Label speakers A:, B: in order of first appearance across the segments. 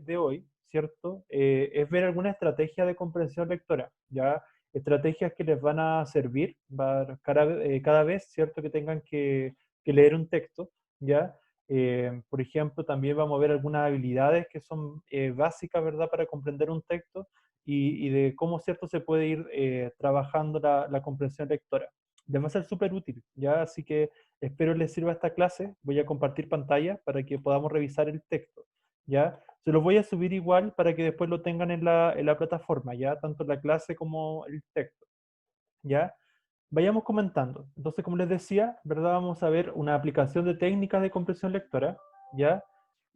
A: de hoy, ¿cierto? Es ver alguna estrategia de comprensión lectora, ¿ya? Estrategias que les van a servir cada vez, ¿cierto? Que tengan que leer un texto, ¿ya? Por ejemplo, también vamos a ver algunas habilidades que son básicas, ¿verdad? Para comprender un texto y de cómo, ¿cierto? Se puede ir trabajando la comprensión lectora. Les va a ser súper útil, ¿ya? Así que espero les sirva esta clase. Voy a compartir pantalla para que podamos revisar el texto, ¿ya? Se los voy a subir igual para que después lo tengan en la plataforma, ¿ya? Tanto la clase como el texto, ¿ya? Vayamos comentando. Entonces, como les decía, ¿verdad? Vamos a ver una aplicación de técnicas de comprensión lectora, ¿ya?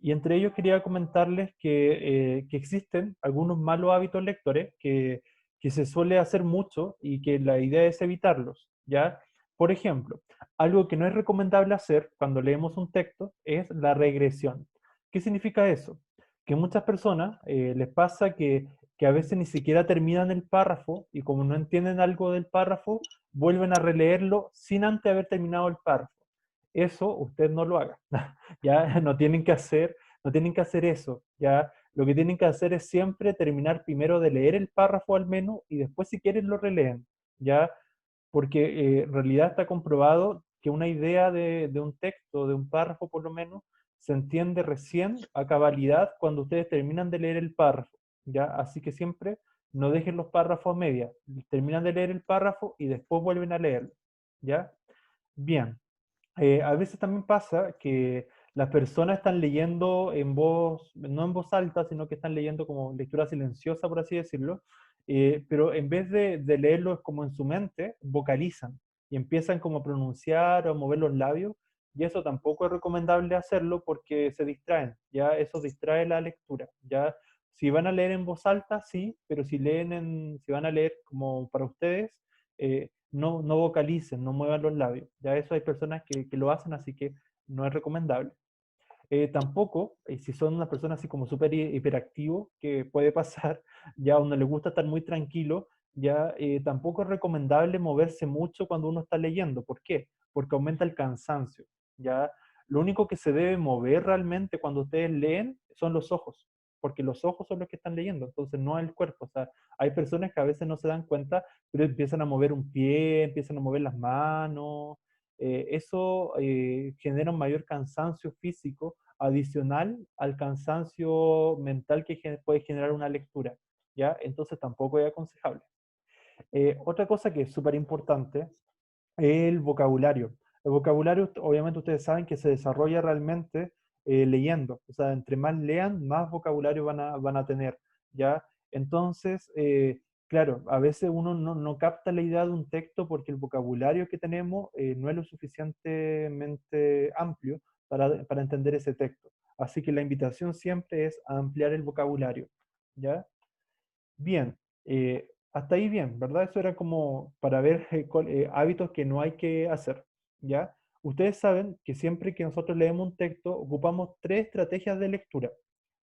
A: Y entre ellos quería comentarles que existen algunos malos hábitos lectores que se suele hacer mucho y que la idea es evitarlos, ¿ya? Por ejemplo, algo que no es recomendable hacer cuando leemos un texto es la regresión. ¿Qué significa eso? Que muchas personas les pasa que a veces ni siquiera terminan el párrafo y como no entienden algo del párrafo, vuelven a releerlo sin antes haber terminado el párrafo. Eso usted no lo haga. Ya no tienen que hacer eso. Ya lo que tienen que hacer es siempre terminar primero de leer el párrafo al menos y después si quieren lo releen. Ya porque en realidad está comprobado que una idea de un texto, de un párrafo por lo menos, se entiende recién a cabalidad cuando ustedes terminan de leer el párrafo, ¿ya? Así que siempre no dejen los párrafos a media, terminan de leer el párrafo y después vuelven a leerlo, ¿ya? Bien, a veces también pasa que las personas están leyendo en voz, no en voz alta, sino que están leyendo como lectura silenciosa, por así decirlo, pero en vez de leerlo como en su mente, vocalizan y empiezan como a pronunciar o a mover los labios, y eso tampoco es recomendable hacerlo porque se distraen, ya eso distrae la lectura, ya si van a leer en voz alta, sí, pero si van a leer como para ustedes, no vocalicen, no muevan los labios. Ya eso hay personas que lo hacen, así que no es recomendable. Tampoco, si son unas personas así como súper hiperactivos, que puede pasar, ya a uno le gusta estar muy tranquilo, ya tampoco es recomendable moverse mucho cuando uno está leyendo. ¿Por qué? Porque aumenta el cansancio. Ya lo único que se debe mover realmente cuando ustedes leen son los ojos, porque los ojos son los que están leyendo, entonces no el cuerpo. O sea, hay personas que a veces no se dan cuenta, pero empiezan a mover un pie, empiezan a mover las manos. Eso genera un mayor cansancio físico adicional al cansancio mental que puede generar una lectura, ¿ya? Entonces tampoco es aconsejable. Otra cosa que es súper importante es el vocabulario. El vocabulario, obviamente ustedes saben que se desarrolla realmente leyendo, o sea, entre más lean, más vocabulario van a tener, ¿ya? Entonces, claro, a veces uno no capta la idea de un texto porque el vocabulario que tenemos no es lo suficientemente amplio para entender ese texto. Así que la invitación siempre es a ampliar el vocabulario, ¿ya? Bien, hasta ahí bien, ¿verdad? Eso era como para ver hábitos que no hay que hacer, ¿ya? Ustedes saben que siempre que nosotros leemos un texto, ocupamos tres estrategias de lectura.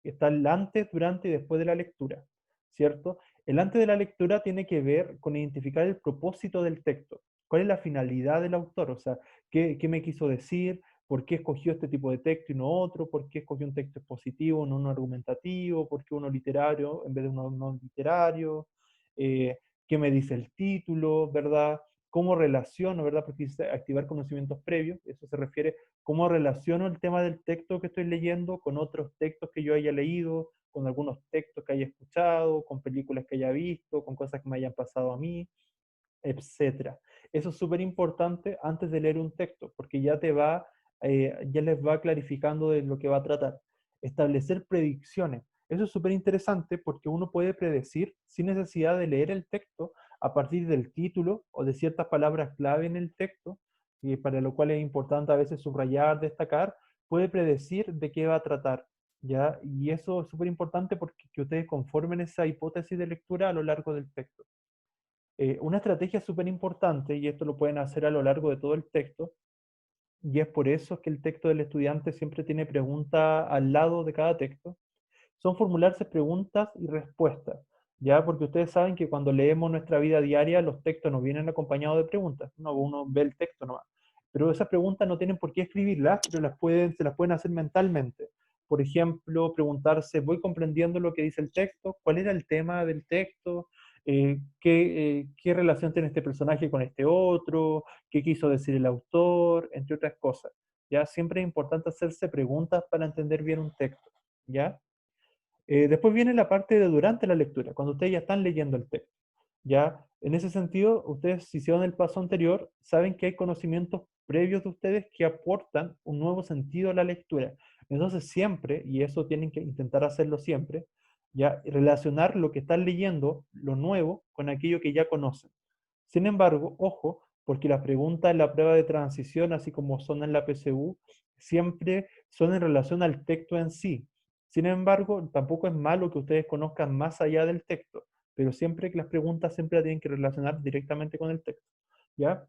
A: Está el antes, durante y después de la lectura, ¿cierto? El antes de la lectura tiene que ver con identificar el propósito del texto. ¿Cuál es la finalidad del autor? O sea, ¿qué me quiso decir? ¿Por qué escogió este tipo de texto y no otro? ¿Por qué escogió un texto expositivo, no uno argumentativo? ¿Por qué uno literario en vez de uno no literario? Eh, ¿Qué me dice el título, verdad? ¿Cómo relaciono, verdad? Porque dice activar conocimientos previos, eso se refiere cómo relaciono el tema del texto que estoy leyendo con otros textos que yo haya leído, con algunos textos que haya escuchado, con películas que haya visto, con cosas que me hayan pasado a mí, etcétera. Eso es súper importante antes de leer un texto, porque ya les va clarificando de lo que va a tratar. Establecer predicciones. Eso es súper interesante porque uno puede predecir sin necesidad de leer el texto a partir del título o de ciertas palabras clave en el texto, y para lo cual es importante a veces subrayar, destacar, puede predecir de qué va a tratar. ¿Ya? Y eso es súper importante porque que ustedes conformen esa hipótesis de lectura a lo largo del texto. Una estrategia súper importante, y esto lo pueden hacer a lo largo de todo el texto, y es por eso que el texto del estudiante siempre tiene preguntas al lado de cada texto, son formularse preguntas y respuestas, ¿ya? Porque ustedes saben que cuando leemos nuestra vida diaria, los textos nos vienen acompañados de preguntas, uno ve el texto nomás. Pero esas preguntas no tienen por qué escribirlas, pero se las pueden hacer mentalmente. por ejemplo, preguntarse, ¿voy comprendiendo lo que dice el texto? ¿Cuál era el tema del texto? ¿Qué relación tiene este personaje con este otro? ¿Qué quiso decir el autor? Entre otras cosas. ¿Ya? Siempre es importante hacerse preguntas para entender bien un texto. ¿Ya? Después viene la parte de durante la lectura, cuando ustedes ya están leyendo el texto. ¿Ya? En ese sentido, ustedes, si se van el paso anterior, saben que hay conocimientos previos de ustedes que aportan un nuevo sentido a la lectura. Entonces, siempre, y eso tienen que intentar hacerlo siempre, ya relacionar lo que están leyendo, lo nuevo, con aquello que ya conocen. Sin embargo, ojo, porque las preguntas en la prueba de transición, así como son en la PSU, siempre son en relación al texto en sí. Sin embargo, tampoco es malo que ustedes conozcan más allá del texto, pero siempre que las preguntas siempre las tienen que relacionar directamente con el texto. ¿Ya?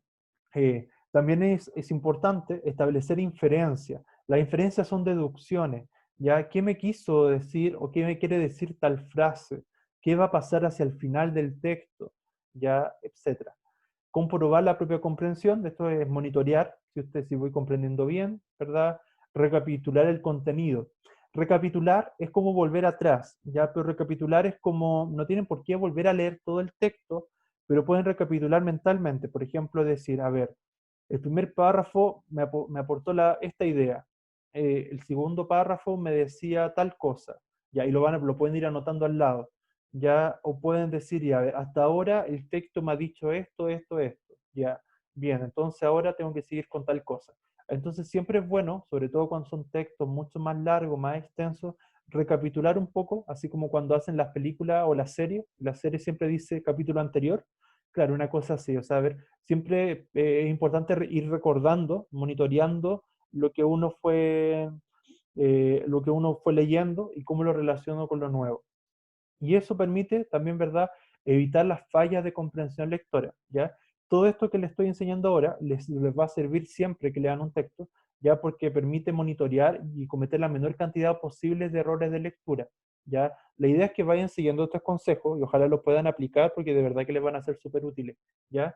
A: También es importante establecer inferencias. Las inferencias son deducciones. ¿Ya? ¿Qué me quiso decir o qué me quiere decir tal frase? ¿Qué va a pasar hacia el final del texto? ¿Ya? Etcétera. Comprobar la propia comprensión, esto es monitorear si voy comprendiendo bien, ¿verdad? Recapitular el contenido. Recapitular es como volver atrás, ¿ya? Pero recapitular es como, no tienen por qué volver a leer todo el texto, pero pueden recapitular mentalmente. Por ejemplo, decir, a ver, el primer párrafo me aportó esta idea, el segundo párrafo me decía tal cosa, ya, y lo pueden ir anotando al lado, ya, o pueden decir, ya, hasta ahora el texto me ha dicho esto, ya, bien, entonces ahora tengo que seguir con tal cosa. Entonces siempre es bueno, sobre todo cuando son textos mucho más largos, más extensos, recapitular un poco, así como cuando hacen las películas o la serie siempre dice capítulo anterior, claro, una cosa así, o sea, a ver, siempre es importante ir recordando, monitoreando lo que uno fue leyendo y cómo lo relaciono con lo nuevo. Y eso permite también, ¿verdad?, evitar las fallas de comprensión lectora, ¿ya? Todo esto que les estoy enseñando ahora les va a servir siempre que lean un texto, ya porque permite monitorear y cometer la menor cantidad posible de errores de lectura, ¿ya? La idea es que vayan siguiendo estos consejos y ojalá los puedan aplicar porque de verdad que les van a ser súper útiles, ¿ya?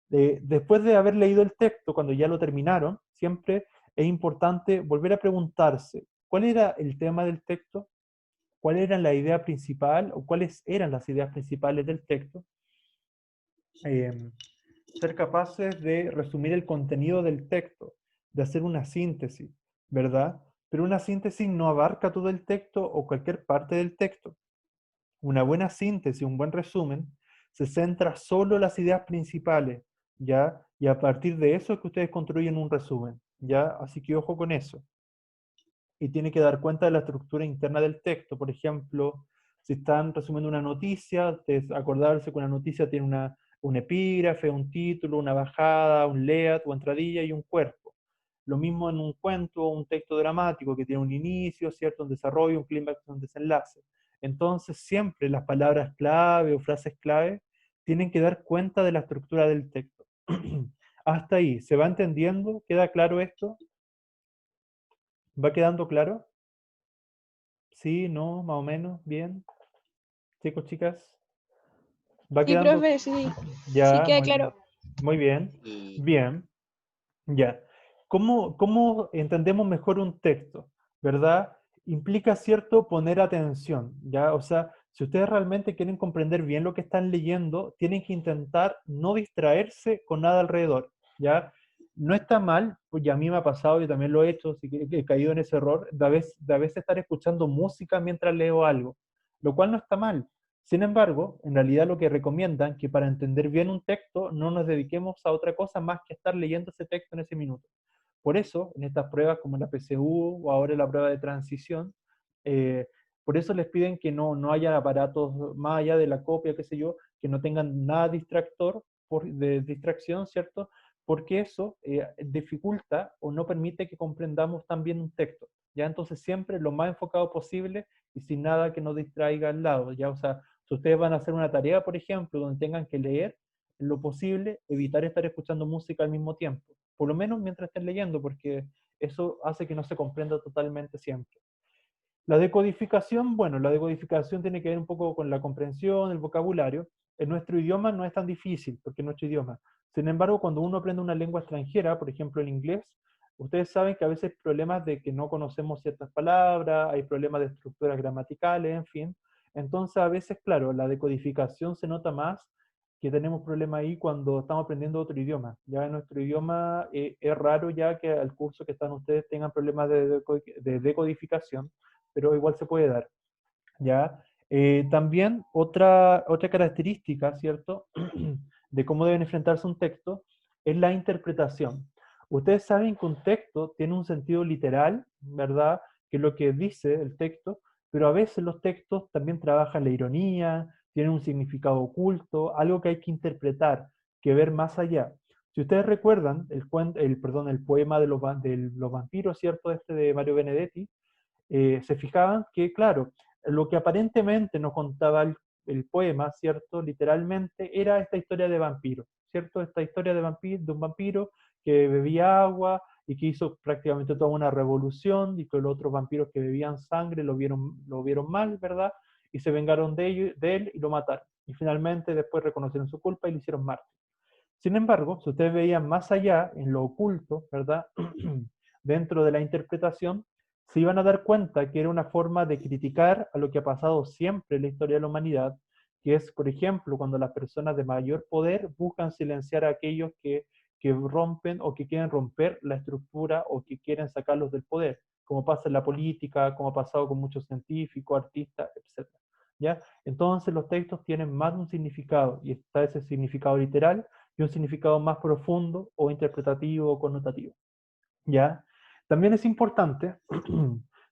A: Después de haber leído el texto, cuando ya lo terminaron, siempre es importante volver a preguntarse, ¿cuál era el tema del texto? ¿Cuál era la idea principal o cuáles eran las ideas principales del texto? Eh, Ser capaces de resumir el contenido del texto, de hacer una síntesis, ¿verdad? Pero una síntesis no abarca todo el texto o cualquier parte del texto. Una buena síntesis, un buen resumen, se centra solo en las ideas principales, ¿ya? Y a partir de eso es que ustedes construyen un resumen, ¿ya? Así que ojo con eso. Y tiene que dar cuenta de la estructura interna del texto. Por ejemplo, si están resumiendo una noticia, acordarse que una noticia tiene un epígrafe, un título, una bajada, un lead o entradilla y un cuerpo. Lo mismo en un cuento o un texto dramático que tiene un inicio, ¿cierto? Un desarrollo, un clímax, un desenlace. Entonces, siempre las palabras clave o frases clave tienen que dar cuenta de la estructura del texto. Hasta ahí, ¿se va entendiendo? ¿Queda claro esto? ¿Va quedando claro? Sí, no, más o menos, bien. Chicos, chicas, va
B: Sí,
A: quedando
B: profe, sí, sí
A: ya,
B: queda claro.
A: muy bien,
C: Y
A: bien, ya. ¿Cómo entendemos mejor un texto? ¿Verdad? Implica cierto poner atención, ¿ya? O sea, si ustedes realmente quieren comprender bien lo que están leyendo, tienen que intentar no distraerse con nada alrededor, ¿ya? No está mal, pues ya a mí me ha pasado, yo también lo he hecho, así que he caído en ese error, de a veces estar escuchando música mientras leo algo, lo cual no está mal. Sin embargo, en realidad lo que recomiendan que para entender bien un texto no nos dediquemos a otra cosa más que estar leyendo ese texto en ese minuto. Por eso, en estas pruebas como la PSU o ahora la prueba de transición, eh, por eso les piden que no haya aparatos más allá de la copia, qué sé yo, que no tengan nada distractor, de distracción, ¿cierto? Porque eso dificulta o no permite que comprendamos tan bien un texto. ¿Ya? Entonces siempre lo más enfocado posible y sin nada que nos distraiga al lado. ¿Ya? O sea, si ustedes van a hacer una tarea, por ejemplo, donde tengan que leer, en lo posible, evitar estar escuchando música al mismo tiempo por lo menos mientras estén leyendo, porque eso hace que no se comprenda totalmente siempre. La decodificación, bueno, la decodificación tiene que ver un poco con la comprensión, el vocabulario. En nuestro idioma no es tan difícil, porque es nuestro idioma. Sin embargo, cuando uno aprende una lengua extranjera, por ejemplo el inglés, ustedes saben que a veces hay problemas de que no conocemos ciertas palabras, hay problemas de estructuras gramaticales, en fin. Entonces, a veces, claro, la decodificación se nota más que tenemos problemas ahí cuando estamos aprendiendo otro idioma. Ya en nuestro idioma es raro ya que al curso que están ustedes tengan problemas de decodificación, pero igual se puede dar. ¿Ya? También otra característica, ¿cierto?, de cómo deben enfrentarse un texto es la interpretación. Ustedes saben que un texto tiene un sentido literal, ¿verdad?, que es lo que dice el texto, pero a veces los textos también trabajan la ironía, tienen un significado oculto, algo que hay que interpretar, que ver más allá. Si ustedes recuerdan el poema de los vampiros, ¿cierto?, este de Mario Benedetti, se fijaban que, claro, lo que aparentemente nos contaba el poema, ¿cierto? Literalmente era esta historia de vampiro, ¿cierto? Esta historia de un vampiro que bebía agua y que hizo prácticamente toda una revolución y que los otros vampiros que bebían sangre lo vieron mal, ¿verdad? Y se vengaron de él y lo mataron. Y finalmente después reconocieron su culpa y lo hicieron mártir. Sin embargo, si ustedes veían más allá, en lo oculto, ¿verdad? Dentro de la interpretación, se iban a dar cuenta que era una forma de criticar a lo que ha pasado siempre en la historia de la humanidad, que es, por ejemplo, cuando las personas de mayor poder buscan silenciar a aquellos que rompen o que quieren romper la estructura o que quieren sacarlos del poder, como pasa en la política, como ha pasado con muchos científicos, artistas, etc. ¿Ya? Entonces los textos tienen más de un significado y está ese significado literal y un significado más profundo o interpretativo o connotativo. ¿Ya? También es importante,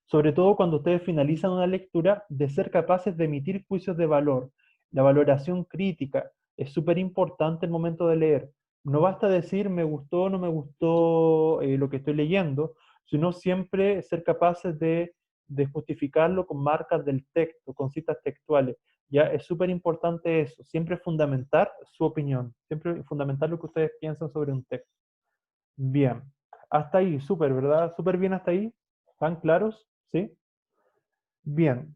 A: sobre todo cuando ustedes finalizan una lectura, de ser capaces de emitir juicios de valor. La valoración crítica es súper importante el momento de leer. No basta decir me gustó o no me gustó lo que estoy leyendo, sino siempre ser capaces de justificarlo con marcas del texto, con citas textuales. Ya es súper importante eso, siempre fundamentar su opinión, siempre fundamentar lo que ustedes piensan sobre un texto. Bien, hasta ahí, súper, ¿verdad? Súper bien hasta ahí. ¿Están claros? ¿Sí? Bien.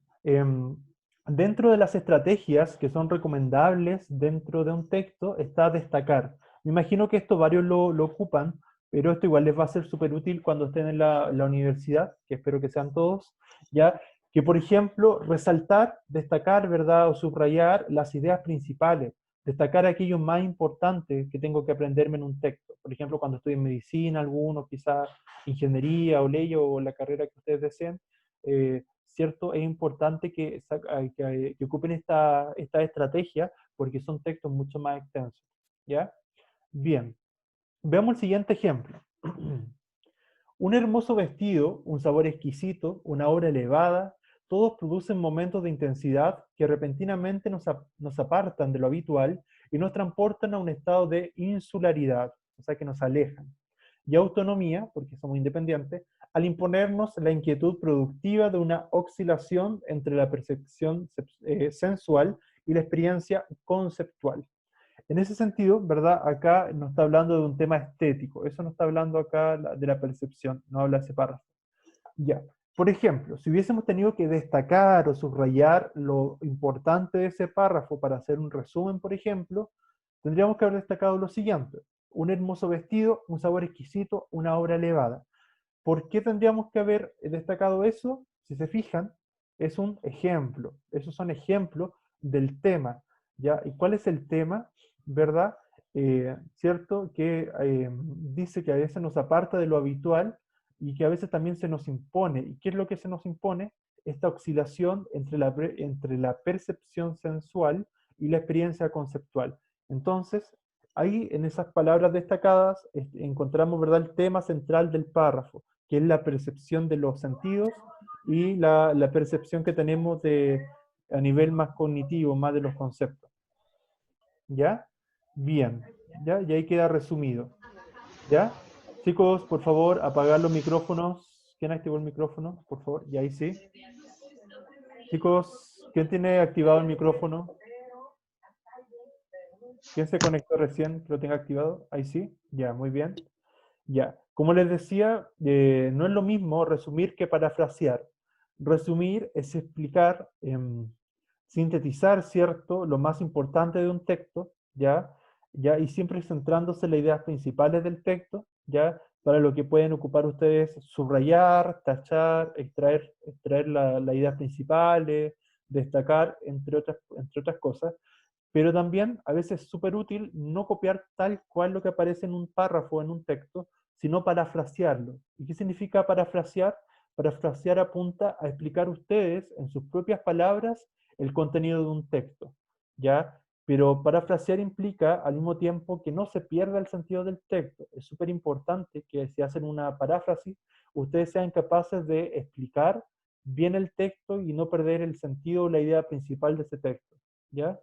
A: Dentro de las estrategias que son recomendables dentro de un texto está destacar. Me imagino que esto varios lo ocupan, pero esto igual les va a ser súper útil cuando estén en la universidad, que espero que sean todos, ya que, por ejemplo, resaltar, destacar, ¿verdad? O subrayar las ideas principales, destacar aquello más importante que tengo que aprenderme en un texto. Por ejemplo, cuando estoy en medicina, alguno, quizás ingeniería o ley o la carrera que ustedes deseen, ¿cierto? Es importante que ocupen esta estrategia porque son textos mucho más extensos, ¿ya? Bien, veamos el siguiente ejemplo. Un hermoso vestido, un sabor exquisito, una obra elevada, todos producen momentos de intensidad que repentinamente nos apartan de lo habitual y nos transportan a un estado de insularidad, o sea que nos alejan, y autonomía, porque somos independientes, al imponernos la inquietud productiva de una oscilación entre la percepción sensual y la experiencia conceptual. En ese sentido, ¿verdad? Acá no está hablando de un tema estético, eso no está hablando acá de la percepción, no habla ese párrafo. Ya. Por ejemplo, si hubiésemos tenido que destacar o subrayar lo importante de ese párrafo para hacer un resumen, por ejemplo, tendríamos que haber destacado lo siguiente: un hermoso vestido, un sabor exquisito, una obra elevada. ¿Por qué tendríamos que haber destacado eso? Si se fijan, es un ejemplo. Esos son ejemplos del tema. ¿Ya? ¿Y cuál es el tema? ¿Verdad? ¿Cierto? Que dice que a veces nos aparta de lo habitual y que a veces también se nos impone. ¿Y qué es lo que se nos impone? Esta oscilación entre la percepción sensual y la experiencia conceptual. Entonces, ahí en esas palabras destacadas encontramos, ¿verdad?, el tema central del párrafo, que es la percepción de los sentidos y la percepción que tenemos a nivel más cognitivo, más de los conceptos. ¿Ya? Bien, ¿ya? Y ahí queda resumido. ¿Ya? Chicos, por favor, apagar los micrófonos. ¿Quién activó el micrófono? Por favor, y ahí sí. Chicos, ¿quién tiene activado el micrófono? ¿Quién se conectó recién que lo tenga activado? Ahí sí. Ya, muy bien. Ya, como les decía, no es lo mismo resumir que parafrasear. Resumir es explicar, sintetizar, ¿cierto?, lo más importante de un texto, ¿ya? ¿Ya? Y siempre centrándose en las ideas principales del texto, ¿ya? para lo que pueden ocupar ustedes subrayar, tachar, extraer las ideas principales, destacar, entre otras cosas. Pero también a veces es súper útil no copiar tal cual lo que aparece en un párrafo, en un texto, sino parafrasearlo. ¿Y qué significa parafrasear? Parafrasear apunta a explicar ustedes en sus propias palabras el contenido de un texto, ¿ya? Pero parafrasear implica al mismo tiempo que no se pierda el sentido del texto. Es súper importante que si hacen una paráfrasis, ustedes sean capaces de explicar bien el texto y no perder el sentido o la idea principal de ese texto, ¿ya?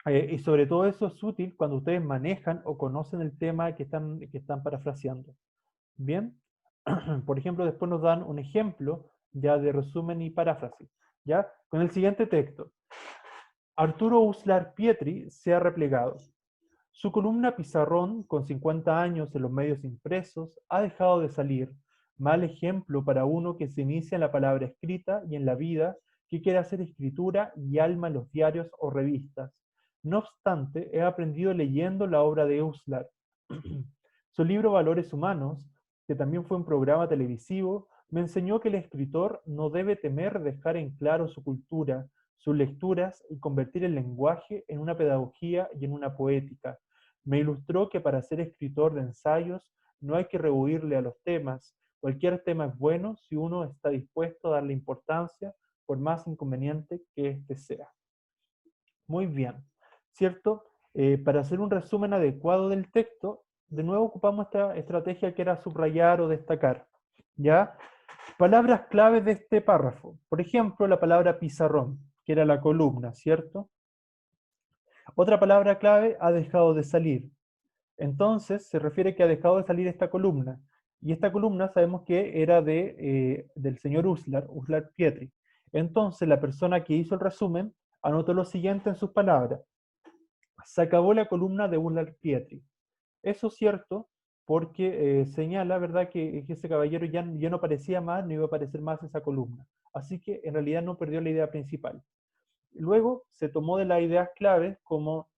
A: Y sobre todo eso es útil cuando ustedes manejan o conocen el tema que están parafraseando. Bien, por ejemplo, después nos dan un ejemplo ya de resumen y paráfrasis. ¿Ya? Con el siguiente texto. Arturo Uslar Pietri se ha replegado. Su columna Pizarrón, con 50 años en los medios impresos, ha dejado de salir. Mal ejemplo para uno que se inicia en la palabra escrita y en la vida, que quiere hacer escritura y alma en los diarios o revistas. No obstante, he aprendido leyendo la obra de Uslar. Su libro Valores Humanos, que también fue un programa televisivo, me enseñó que el escritor no debe temer dejar en claro su cultura, sus lecturas y convertir el lenguaje en una pedagogía y en una poética. Me ilustró que para ser escritor de ensayos no hay que rehuirle a los temas. Cualquier tema es bueno si uno está dispuesto a darle importancia, por más inconveniente que éste sea. Muy bien, ¿cierto? Para hacer un resumen adecuado del texto, de nuevo ocupamos esta estrategia que era subrayar o destacar. ¿Ya? Palabras claves de este párrafo. Por ejemplo, la palabra pizarrón, que era la columna, ¿cierto? Otra palabra clave, ha dejado de salir. Entonces, se refiere que ha dejado de salir esta columna. Y esta columna sabemos que era del señor Uslar Pietri. Entonces, la persona que hizo el resumen anotó lo siguiente en sus palabras. Se acabó la columna de Uslar Pietri. Eso es cierto porque señala, ¿verdad?, que ese caballero ya no aparecía más, no iba a aparecer más esa columna. Así que en realidad no perdió la idea principal. Luego se tomó de las ideas claves como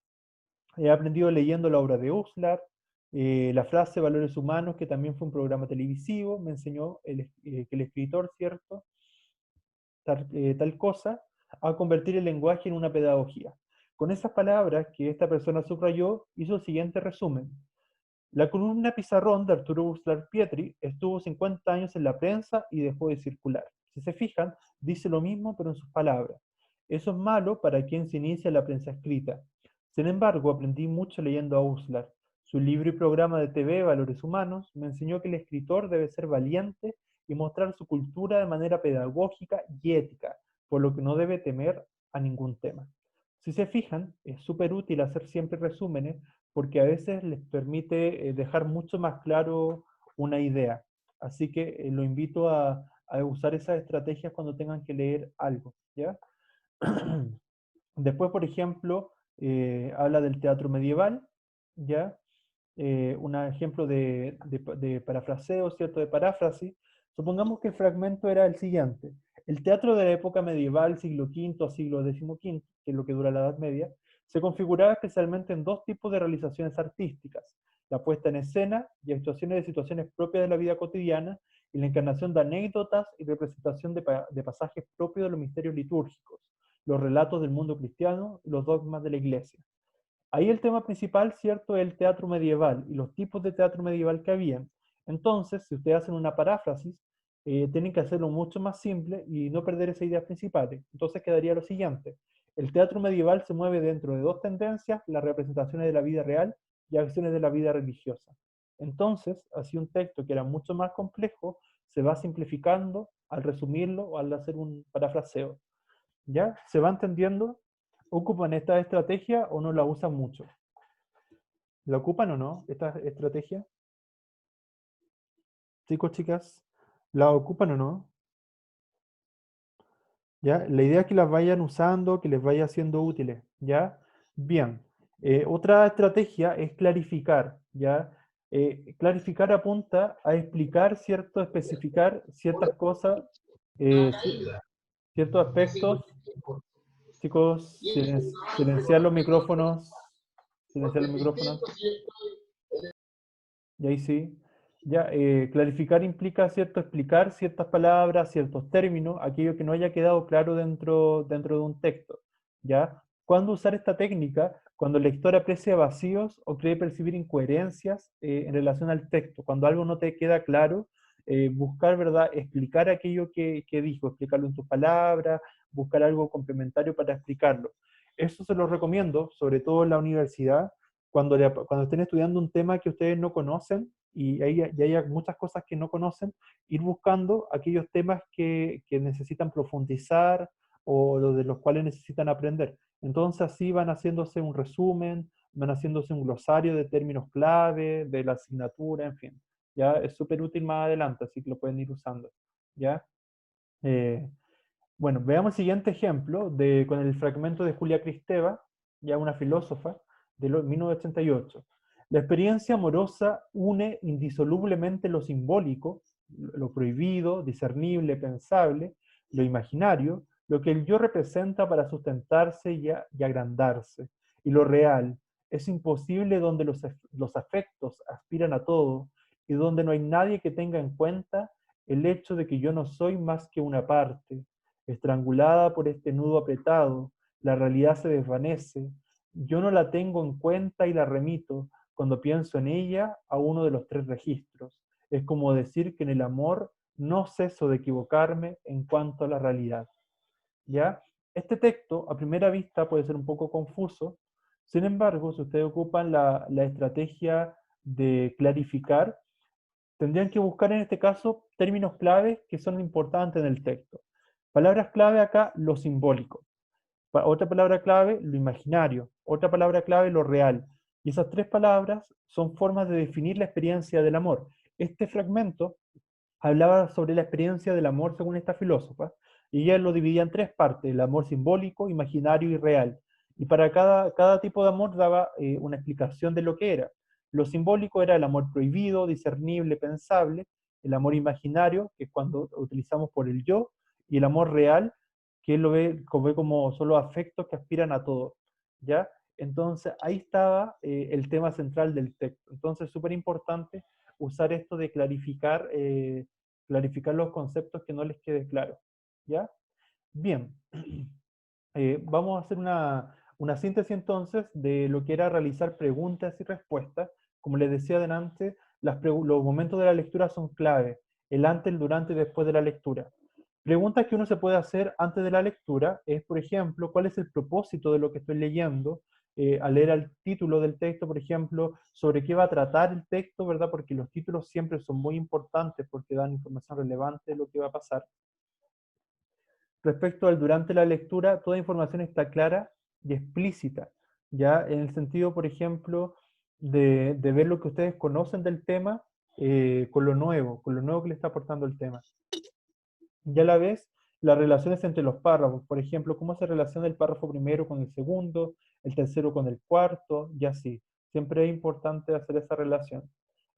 A: he aprendido leyendo la obra de Uslar, la frase Valores Humanos, que también fue un programa televisivo, me enseñó que el escritor, ¿cierto? Tal cosa, a convertir el lenguaje en una pedagogía. Con esas palabras que esta persona subrayó, hizo el siguiente resumen. La columna Pizarrón de Arturo Uslar Pietri estuvo 50 años en la prensa y dejó de circular. Si se fijan, dice lo mismo pero en sus palabras. Eso es malo para quien se inicia en la prensa escrita. Sin embargo, aprendí mucho leyendo a Uslar. Su libro y programa de TV, Valores Humanos, me enseñó que el escritor debe ser valiente y mostrar su cultura de manera pedagógica y ética, por lo que no debe temer a ningún tema. Si se fijan, es súper útil hacer siempre resúmenes porque a veces les permite dejar mucho más claro una idea. Así que lo invito a usar esas estrategias cuando tengan que leer algo, ¿ya? Después, por ejemplo, habla del teatro medieval, ¿ya? Un ejemplo de parafraseo, ¿cierto? De paráfrasis. Supongamos que el fragmento era el siguiente. El teatro de la época medieval, siglo V a siglo XV, que es lo que dura la Edad Media, se configuraba especialmente en dos tipos de realizaciones artísticas: la puesta en escena y actuaciones de situaciones propias de la vida cotidiana, y la encarnación de anécdotas y representación de pasajes propios de los misterios litúrgicos, los relatos del mundo cristiano y los dogmas de la Iglesia. Ahí el tema principal, ¿cierto?, es el teatro medieval y los tipos de teatro medieval que habían. Entonces, si ustedes hacen una paráfrasis, tienen que hacerlo mucho más simple y no perder esas ideas principales. Entonces quedaría lo siguiente. El teatro medieval se mueve dentro de dos tendencias: las representaciones de la vida real y acciones de la vida religiosa. Entonces, así un texto que era mucho más complejo se va simplificando al resumirlo o al hacer un parafraseo. ¿Ya? ¿Se va entendiendo? ¿Ocupan esta estrategia o no la usan mucho? ¿La ocupan o no, esta estrategia? Chicos, chicas, ¿la ocupan o no? ¿Ya? La idea es que las vayan usando, que les vaya siendo útiles, ¿ya? Bien. Otra estrategia es clarificar, ¿ya? Clarificar apunta a explicar, ¿cierto? Especificar ciertas cosas, eh, ci- ciertos aspectos. Chicos, silenciar los micrófonos. Silenciar los micrófonos. Y ahí sí. Ya, clarificar implica, ¿cierto?, explicar ciertas palabras, ciertos términos, aquello que no haya quedado claro dentro de un texto. ¿Ya? ¿Cuándo usar esta técnica? Cuando el lector aprecia vacíos o cree percibir incoherencias en relación al texto. Cuando algo no te queda claro, buscar, ¿verdad?, explicar aquello que dijo, explicarlo en tus palabras, buscar algo complementario para explicarlo. Eso se lo recomiendo, sobre todo en la universidad, cuando estén estudiando un tema que ustedes no conocen y hay muchas cosas que no conocen, ir buscando aquellos temas que necesitan profundizar o de los cuales necesitan aprender. Entonces así van haciéndose un resumen, van haciéndose un glosario de términos clave, de la asignatura, en fin. Ya es súper útil más adelante, así que lo pueden ir usando. ¿Ya? Eh, bueno, veamos el siguiente ejemplo con el fragmento de Julia Kristeva, ya una filósofa, de 1988. La experiencia amorosa une indisolublemente lo simbólico, lo prohibido, discernible, pensable, lo imaginario, lo que el yo representa para sustentarse y agrandarse, y lo real. Es imposible donde los afectos aspiran a todo y donde no hay nadie que tenga en cuenta el hecho de que yo no soy más que una parte. Estrangulada por este nudo apretado, la realidad se desvanece. Yo no la tengo en cuenta y la remito cuando pienso en ella a uno de los tres registros. Es como decir que en el amor no ceso de equivocarme en cuanto a la realidad. ¿Ya? Este texto a primera vista puede ser un poco confuso, sin embargo, si ustedes ocupan la estrategia de clarificar, tendrían que buscar en este caso términos claves que son importantes en el texto. Palabras clave acá, lo simbólico. Otra palabra clave, lo imaginario. Otra palabra clave, lo real. Y esas tres palabras son formas de definir la experiencia del amor. Este fragmento hablaba sobre la experiencia del amor según esta filósofa, y ella lo dividía en tres partes, el amor simbólico, imaginario y real. Y para cada tipo de amor daba una explicación de lo que era. Lo simbólico era el amor prohibido, discernible, pensable, el amor imaginario, que es cuando utilizamos por el yo, y el amor real, que él lo ve como solo afectos que aspiran a todo. ¿Ya? Entonces ahí estaba el tema central del texto. Entonces es súper importante usar esto de clarificar los conceptos que no les quede claro. ¿Ya? Bien, vamos a hacer una síntesis entonces de lo que era realizar preguntas y respuestas. Como les decía adelante, los momentos de la lectura son clave, el antes, el durante y después de la lectura. Preguntas que uno se puede hacer antes de la lectura es, por ejemplo, ¿cuál es el propósito de lo que estoy leyendo? Al leer el título del texto, por ejemplo, sobre qué va a tratar el texto, ¿verdad? Porque los títulos siempre son muy importantes porque dan información relevante de lo que va a pasar. Respecto al durante la lectura, toda información está clara y explícita, ya en el sentido, por ejemplo, de ver lo que ustedes conocen del tema con lo nuevo que le está aportando el tema. Ya a la vez, las relaciones entre los párrafos, por ejemplo, cómo se relaciona el párrafo primero con el segundo, el tercero con el cuarto, y así. Siempre es importante hacer esa relación.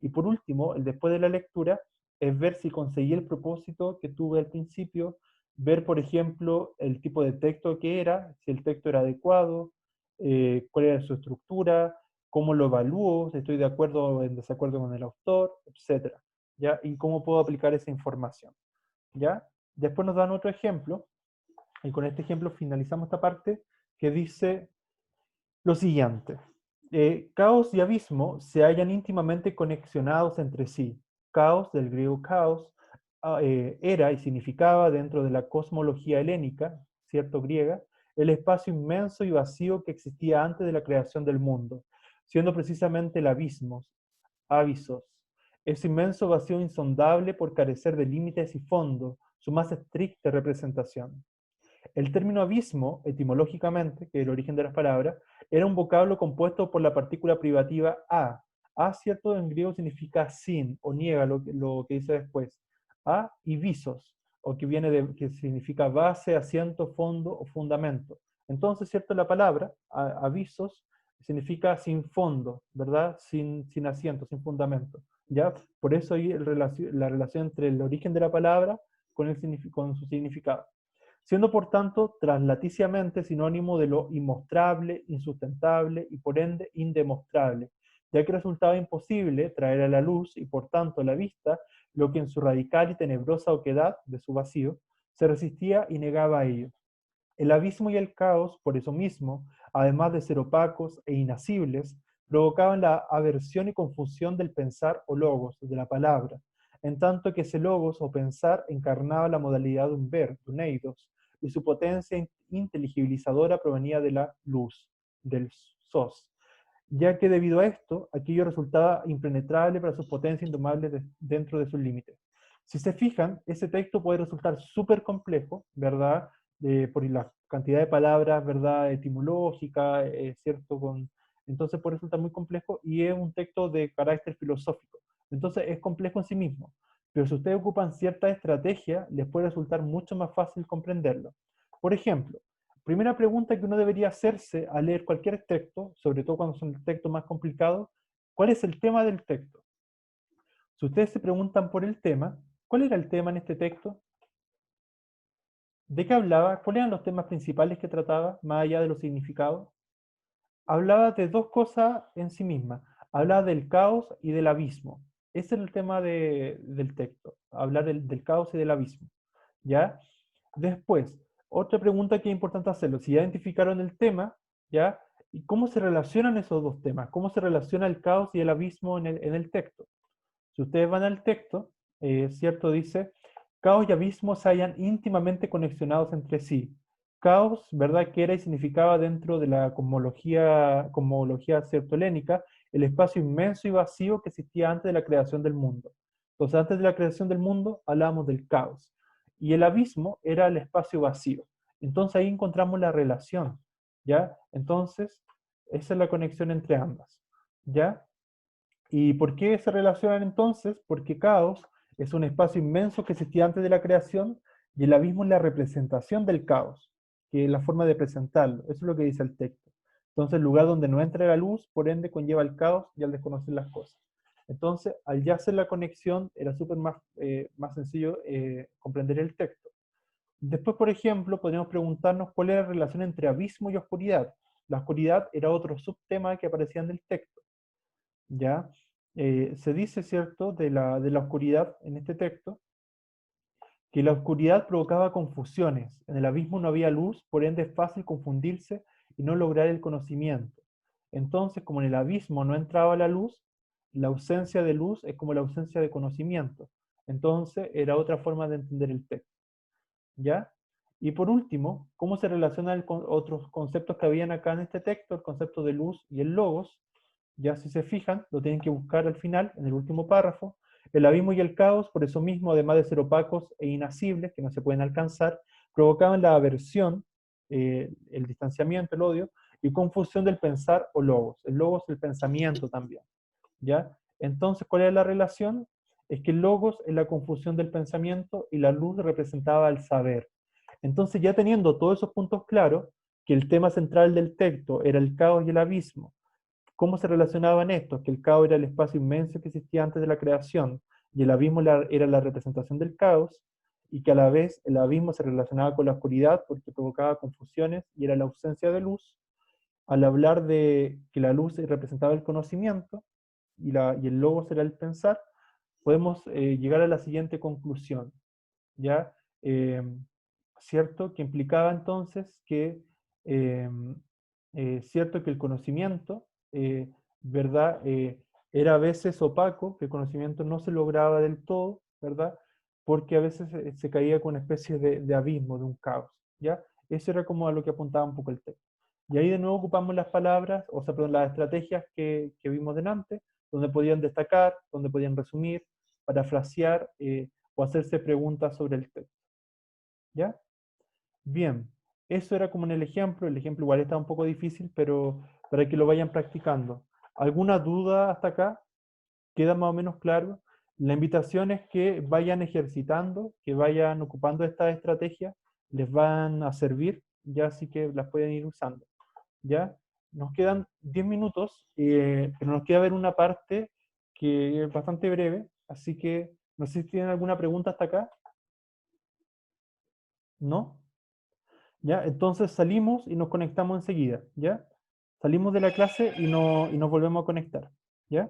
A: Y por último, el después de la lectura, es ver si conseguí el propósito que tuve al principio, ver, por ejemplo, el tipo de texto que era, si el texto era adecuado, cuál era su estructura, cómo lo evalúo, si estoy de acuerdo o en desacuerdo con el autor, etcétera, ¿ya? Y cómo puedo aplicar esa información. ¿Ya? Después nos dan otro ejemplo, y con este ejemplo finalizamos esta parte, que dice lo siguiente. Caos y abismo se hallan íntimamente conexionados entre sí. Caos, del griego caos, era y significaba dentro de la cosmología helénica, cierto, griega, el espacio inmenso y vacío que existía antes de la creación del mundo, siendo precisamente el abismo, avisos. Ese inmenso vacío insondable por carecer de límites y fondo, su más estricta representación. El término abismo, etimológicamente, que es el origen de las palabras, era un vocablo compuesto por la partícula privativa a. A, cierto, en griego significa sin o niega lo que dice después. A y visos, o que significa base, asiento, fondo o fundamento. Entonces, cierto, la palabra avisos significa sin fondo, ¿verdad? Sin asiento, sin fundamento. ¿Ya? Por eso hay la relación entre el origen de la palabra con su significado, siendo por tanto translaticiamente sinónimo de lo inmostrable, insustentable y por ende indemostrable. ya que resultaba imposible traer a la luz y por tanto a la vista lo que en su radical y tenebrosa oquedad de su vacío se resistía y negaba a ello. El abismo y el caos, por eso mismo, además de ser opacos e inacibles, provocaban la aversión y confusión del pensar o logos, de la palabra, en tanto que ese logos o pensar encarnaba la modalidad de un ver, de un eidos, y su potencia inteligibilizadora provenía de la luz, del sos, ya que debido a esto, aquello resultaba impenetrable para sus potencias indomables dentro de sus límites. Si se fijan, ese texto puede resultar súper complejo, ¿verdad? Por la cantidad de palabras, ¿verdad? Etimológica, ¿cierto? Entonces puede resultar muy complejo y es un texto de carácter filosófico. Entonces es complejo en sí mismo. Pero si ustedes ocupan cierta estrategia, les puede resultar mucho más fácil comprenderlo. Por ejemplo, primera pregunta que uno debería hacerse al leer cualquier texto, sobre todo cuando son textos más complicados, ¿cuál es el tema del texto? Si ustedes se preguntan por el tema, ¿cuál era el tema en este texto? ¿De qué hablaba? ¿Cuáles eran los temas principales que trataba, más allá de los significados? Hablaba de dos cosas en sí mismas. Hablaba del caos y del abismo. Ese es el tema del texto, hablar del caos y del abismo. ¿Ya? Después, otra pregunta que es importante hacerlo, si ya identificaron el tema, ¿ya? ¿Y cómo se relacionan esos dos temas? ¿Cómo se relaciona el caos y el abismo en el texto? Si ustedes van al texto, ¿cierto? Dice, caos y abismo se hallan íntimamente conexionados entre sí. Caos, ¿verdad? Que era y significaba dentro de la cosmología cierto helénica, el espacio inmenso y vacío que existía antes de la creación del mundo. Entonces, antes de la creación del mundo, hablábamos del caos. Y el abismo era el espacio vacío. Entonces, ahí encontramos la relación, ¿ya? Entonces, esa es la conexión entre ambas, ¿ya? ¿Y por qué se relacionan entonces? Porque caos es un espacio inmenso que existía antes de la creación y el abismo es la representación del caos, que es la forma de presentarlo. Eso es lo que dice el texto. Entonces, el lugar donde no entra la luz, por ende, conlleva el caos y al desconocer las cosas. Entonces, al ya hacer la conexión, era súper más sencillo comprender el texto. Después, por ejemplo, podríamos preguntarnos cuál era la relación entre abismo y oscuridad. La oscuridad era otro subtema que aparecía en el texto. ¿Ya? Se dice, ¿cierto?, de la oscuridad en este texto, que la oscuridad provocaba confusiones, en el abismo no había luz, por ende es fácil confundirse y no lograr el conocimiento. Entonces, como en el abismo no entraba la luz, la ausencia de luz es como la ausencia de conocimiento. Entonces, era otra forma de entender el texto. ¿Ya? Y por último, ¿cómo se relacionan con otros conceptos que habían acá en este texto? El concepto de luz y el logos. Ya si se fijan, lo tienen que buscar al final, en el último párrafo. El abismo y el caos, por eso mismo, además de ser opacos e inacibles, que no se pueden alcanzar, provocaban la aversión, el distanciamiento, el odio, y confusión del pensar o logos. El logos es el pensamiento también. ¿Ya? Entonces, ¿cuál es la relación? Es que el logos es la confusión del pensamiento y la luz representaba el saber. Entonces, ya teniendo todos esos puntos claros, que el tema central del texto era el caos y el abismo, ¿cómo se relacionaban estos? Que el caos era el espacio inmenso que existía antes de la creación y el abismo era la representación del caos, y que a la vez el abismo se relacionaba con la oscuridad porque provocaba confusiones y era la ausencia de luz. Al hablar de que la luz representaba el conocimiento y el logos era el pensar, podemos llegar a la siguiente conclusión, ¿ya? Eh, ¿Cierto? Que implicaba entonces que, eh, ¿cierto? Que el conocimiento, ¿verdad? Era a veces opaco, que el conocimiento no se lograba del todo, ¿verdad? Porque a veces se caía con una especie de abismo, de un caos, ¿ya? Eso era como a lo que apuntaba un poco el texto. Y ahí de nuevo ocupamos las palabras, o sea, perdón, las estrategias que vimos delante, donde podían destacar, donde podían resumir, parafrasear o hacerse preguntas sobre el texto. ¿Ya? Bien, eso era como en el ejemplo igual está un poco difícil, pero para que lo vayan practicando. ¿Alguna duda hasta acá? ¿Queda más o menos claro? La invitación es que vayan ejercitando, que vayan ocupando estas estrategias, les van a servir, ya así que las pueden ir usando. ¿Ya? Nos quedan 10 minutos, pero nos queda ver una parte que es bastante breve, así que no sé si tienen alguna pregunta hasta acá. ¿No? ¿Ya? Entonces salimos y nos conectamos enseguida, ¿ya? Salimos de la clase y nos volvemos a conectar, ¿Ya?